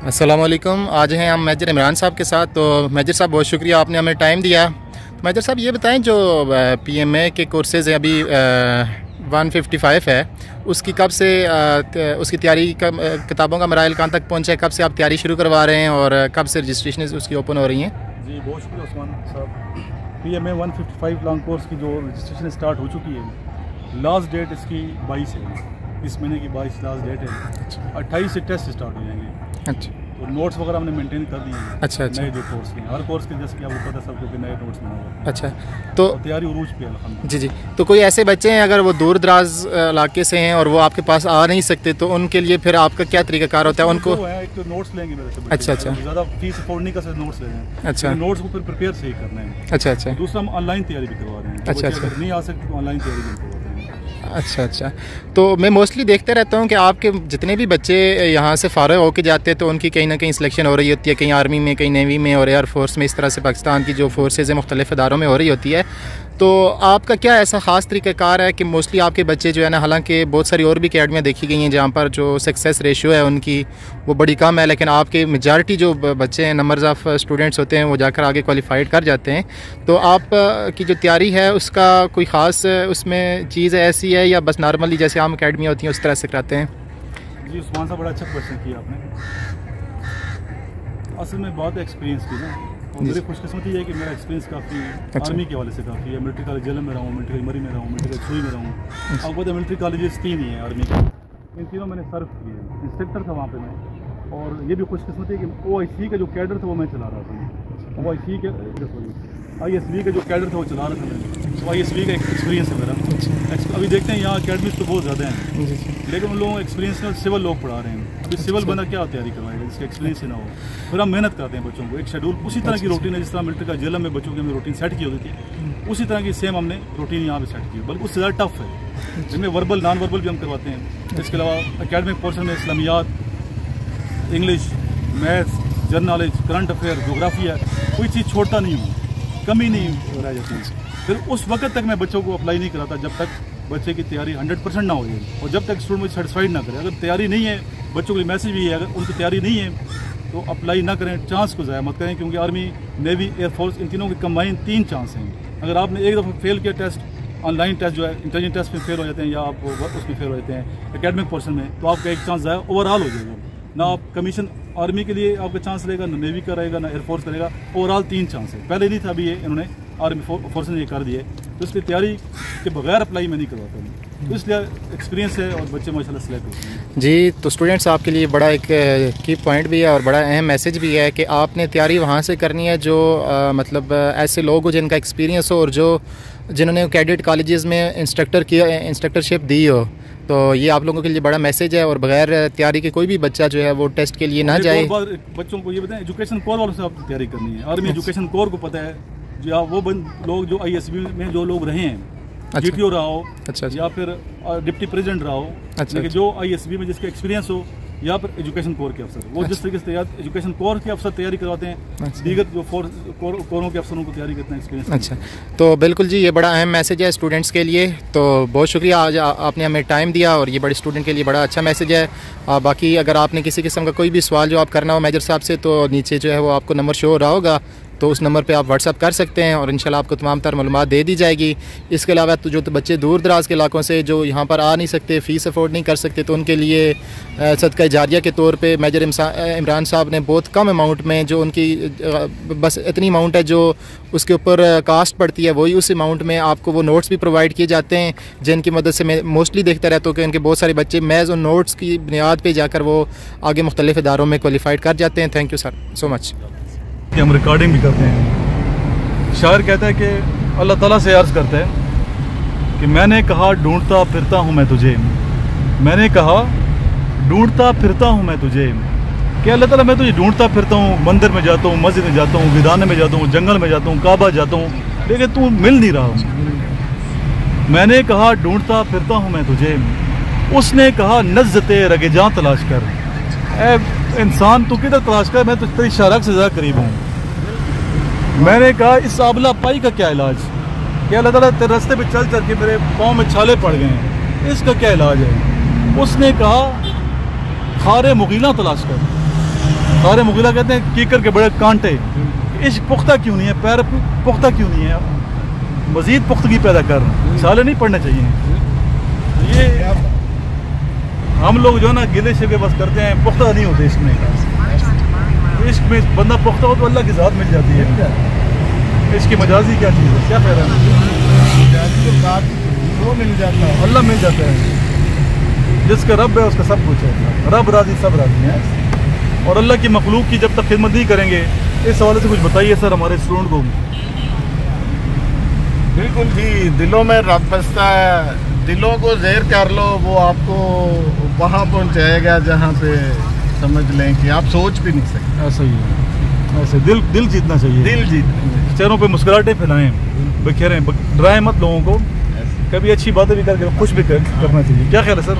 अस्सलाम वालेकुम। आज हैं हम मेजर इमरान साहब के साथ। तो मेजर साहब बहुत शुक्रिया, आपने हमें टाइम दिया। तो मेजर साहब ये बताएं, जो PMA के कोर्सेज़ हैं अभी 155 है, उसकी कब से उसकी तैयारी किताबों का मराइल कहाँ तक पहुँचा है, कब से आप तैयारी शुरू करवा रहे हैं और कब से रजिस्ट्रेशन उसकी ओपन हो रही हैं? जी बहुत शुक्रिया उस्मान साहब। PMA 155 लॉन्ग कोर्स की जो रजिस्ट्रेशन स्टार्ट हो चुकी है, लास्ट डेट इसकी 22 है, इस महीने की 22 लास्ट डेट है। 28 से टेस्ट स्टार्ट हो जाएंगे। अच्छा, तो नोट्स वगैरह हमने मेंटेन कर दिए हैं। अच्छा अच्छा, नए जो कोर्स के हर कोर्स के जैसे कि आपको पता है सबको कि नए नोट्स बना हुआ है। अच्छा। तो तैयारी उरूज पे है अल्हम्दुलिल्लाह। जी जी, तो कोई ऐसे बच्चे हैं अगर वो दूर दराज इलाके से हैं और वो आपके पास आ नहीं सकते, तो उनके लिए फिर आपका क्या तरीकाकार होता है? उनको एक तो नोट्स लेंगे मेरे से, अच्छा अच्छा, ज़्यादा फीस अफोर्ड नहीं कर सकते, नोट्स ले लें। अच्छा, नोट्स को फिर प्रिपेयर सही करना है। अच्छा अच्छा, दूसरा हम ऑनलाइन तैयारी भी करवा रहे हैं। अच्छा अच्छा, नहीं आ सकते तो ऑनलाइन तैयारी भी करवाते हैं। अच्छा अच्छा। तो मैं मोस्टली देखते रहता हूँ कि आपके जितने भी बच्चे यहाँ से फ़ारिग होके जाते हैं तो उनकी कहीं ना कहीं सिलेक्शन हो रही होती है, कहीं आर्मी में, कहीं नेवी में और एयर फोर्स में, इस तरह से पाकिस्तान की जो फोर्सेज़ हैं मुख्तलिफ़ इदारों में हो रही होती है। तो आपका क्या ऐसा ख़ास तरीक़ाकार है कि मोस्टली आपके बच्चे जो है ना, हालांकि बहुत सारी और भी अकेडमियाँ देखी गई हैं जहाँ पर जो सक्सेस रेशियो है उनकी वो बड़ी कम है, लेकिन आपके मेजॉरिटी जो बच्चे हैं, नंबर्स ऑफ़ स्टूडेंट्स होते हैं, वो जाकर आगे क्वालिफाइड कर जाते हैं। तो आप की जो तैयारी है उसका कोई ख़ास उसमें चीज़ ऐसी है या बस नॉर्मली जैसे आम अकेडमियाँ होती हैं उस तरह से कराते हैं? जी उस्मान साहब, बड़ा अच्छा क्वेश्चन किया आपने। असल में बहुत एक्सपीरियंस की ना, और मेरी खुशकिस्मती है कि मेरा एक्सपीरियंस काफ़ी आर्मी के हवाले से काफ़ी है। मिलिट्री कॉलेज जेल में रहा हूँ, मिलिट्री मरी में रहा हूँ, मिलिट्री सुई में रहा हूँ। अब पता है मिलिट्री कॉलेजेस 3 ही हैं आर्मी के, इन तीनों मैंने सर्व किए हैं। इंस्ट्रक्टर था वहाँ पे मैं, और ये भी खुशकिस्मती है कि OIC का जो कैडर था वो मैं चला रहा था। OIC के ISB का जो कैडर था वो चला रहा था मैं, तो ISB का एक्सपीरियंस है मेरा। अभी देखते हैं यहाँ अकेडमीज तो बहुत ज़्यादा हैं, लेकिन उन लोगों को एक्सपीरियंस में सिविल लोग पढ़ा रहे हैं। अभी सिविल बंदा क्या तैयारी करवाएगा जिसका एक्सपीरियंस ही ना हो? फिर हम मेहनत करते हैं बच्चों को, एक शेड्यूल उसी तरह की रूटीन है जिस तरह मिलिट्री का जेल में बच्चों की हमने रूटीन सेट की होती थी, उसी तरह की सेम हमने रूटीन यहाँ पे सेट की, बल्कि उससे ज़्यादा टफ है। जिनमें वर्बल नॉन वर्बल भी हम करवाते हैं। इसके अलावा अकेडमिक पोर्शन में इस्लामियात, English, maths, general knowledge, current affair, geography है, कोई चीज़ छोड़ता नहीं हूँ, कमी नहीं रह जाती है। फिर उस वक्त तक मैं बच्चों को अप्लाई नहीं कराता जब तक बच्चे की तैयारी 100% ना हो जाए, और जब तक स्टूडेंट मुझे सेटिस्फाइड ना करे। अगर तैयारी नहीं है, बच्चों के लिए मैसेज भी है, अगर उनकी तैयारी नहीं है तो अप्लाई ना करें, चांस को ज़ाया मत करें, क्योंकि आर्मी, नेवी, एयरफोर्स, इन तीनों की कंबाइन 3 चांस हैं। अगर आपने एक दफ़ा फेल किया टेस्ट, ऑनलाइन टेस्ट जो है, इंटेलिजेंस टेस्ट में फेल हो जाते हैं या आप उसमें फेल हो जाते हैं एकेडमिक पोर्शन में, तो आपका एक चांस ज़ाया ओवरऑल हो जाएगा। ना आप कमीशन आर्मी के लिए आपका चांस रहेगा, ना नेवी का रहेगा, ना एयरफोर्स का रहेगा, ओवरऑल 3 चांस है। पहले नहीं था, अभी ये इन्होंने आर्मी फोर्स ने ये कर दिए, तो इसलिए तैयारी के बगैर अप्लाई मैं नहीं करवाता हूँ। तो इसलिए एक्सपीरियंस है और बच्चे माशाल्लाह सेलेक्ट होते हैं। जी, तो स्टूडेंट्स आपके लिए बड़ा एक की पॉइंट भी है और बड़ा अहम मैसेज भी है कि आपने तैयारी वहाँ से करनी है जो मतलब ऐसे लोग हो जिनका एक्सपीरियंस हो और जिन्होंने कैडेट कॉलेजेस में इंस्ट्रक्टरशिप दी हो। तो ये आप लोगों के लिए बड़ा मैसेज है, और बगैर तैयारी के कोई भी बच्चा जो है वो टेस्ट के लिए ना जाए। बच्चों को ये बताएं, एजुकेशन कोर वालों से आप तैयारी करनी है। आर्मी एजुकेशन कोर को पता है, जो वो लोग जो ISB में जो लोग रहे हैं, GTO रहा हो, अच्छा, या फिर डिप्टी प्रेसिडेंट रहा हो, अच्छा, लेकिन जो ISB में जिसका एक्सपीरियंस हो, या फिर एजुकेशन कोर के अफसर, वो जिस तरीके से एजुकेशन कोर के अफसर तैयारी करवाते हैं, दीगर जो कोरों के अफसरों को तैयारी करते हैं एक्सपीरियंस। अच्छा, तो बिल्कुल जी, ये बड़ा अहम मैसेज है स्टूडेंट्स के लिए। तो बहुत शुक्रिया, आज आपने हमें टाइम दिया, और ये बड़े स्टूडेंट के लिए बड़ा अच्छा मैसेज है। बाकी अगर आपने किसी किस्म का कोई भी सवाल जो आप करना हो मेजर साहब से, तो नीचे जो है वो आपको नंबर शो हो रहा होगा, तो उस नंबर पे आप व्हाट्सअप कर सकते हैं और इंशाल्लाह आपको तमाम तर मालूमात दे दी जाएगी। इसके अलावा तो जो बच्चे दूर दराज के इलाकों से जो यहाँ पर आ नहीं सकते, फ़ीस अफोर्ड नहीं कर सकते, तो उनके लिए सदका जारिया के तौर पे मेजर इमरान साहब ने बहुत कम अमाउंट में, जो उनकी बस इतनी अमाउंट है जो उसके ऊपर कास्ट पड़ती है, वही उस अमाउंट में आपको वो नोट्स भी प्रोवाइड किए जाते हैं, जिनकी मदद से मैं मोस्टली देखता रहता हूँ कि उनके बहुत सारे बच्चे महज उन नोट्स की बुनियाद पर जाकर वो आगे मुख्तलिफ़ इदारों में क्वालिफाइड कर जाते हैं। Thank you sir so much. हम रिकॉर्डिंग भी करते हैं। शायर कहता है कि अल्लाह ताला से अर्ज़ करता है कि मैंने कहा ढूंढता फिरता हूँ मैं तुझे, मैंने कहा ढूंढता फिरता हूँ मैं तुझे, कि अल्लाह ताला मैं तुझे ढूंढता फिरता हूँ, मंदिर में जाता हूँ, मस्जिद में जाता हूँ, विदाने में जाता हूँ, जंगल में जाता हूँ, काबा जाता हूँ, लेकिन तू मिल नहीं रहा। मैंने कहा ढूंढता फिरता हूँ मैं तुझे, उसने कहा नज़्ज़ते रगेजां तलाश कर। ए इंसान तू किधर तलाश कर, मैं तो तेरी शरक से ज़्यादा करीब हूँ। मैंने कहा इस आबला पाई का क्या इलाज, कि अल्लाह ताला तेरे रास्ते पे चल चल के मेरे पाँव में छाले पड़ गए हैं, इसका क्या इलाज है? उसने कहा खारे मुगीला तलाश कर। सारे मुगला कहते हैं कीकर के बड़े कांटे, इश्क पुख्ता क्यों नहीं है, पैर पुख्ता क्यों नहीं है, मज़ीद पुख्तगी पैदा कर, साले नहीं पढ़ने चाहिए। ये हम लोग जो है ना गिले शिकवे बस करते हैं, पुख्ता नहीं होते इश्क में। इश्क में बंदा पुख्ता हो तो अल्लाह की ज़ात मिल जाती है। इसकी मजाजी क्या चीज़ है, क्या ख्याल है? वो मिल जाता है, अल्लाह मिल जाता है, जिसका रब है उसका सब कुछ है, रब राजी सब राजी है। और अल्लाह की मखलूक की जब तक खिदमत नहीं करेंगे, इस हवाले से कुछ बताइए सर हमारे स्टूडेंट को। बिल्कुल जी, दिलों में रब बसता है, दिलों को ज़ेर कर लो, वो आपको वहाँ पहुँचाएगा जहाँ पे समझ लें कि आप सोच भी नहीं सकते। ऐसा ही है, ऐसे दिल जीतना चाहिए, दिल जीतना, चेहरों पे मुस्कुराहटें फैलाएं, बिखेरें, डराएं मत लोगों को, कभी अच्छी बातें भी करके खुश भी करना चाहिए। क्या ख्याल है सर?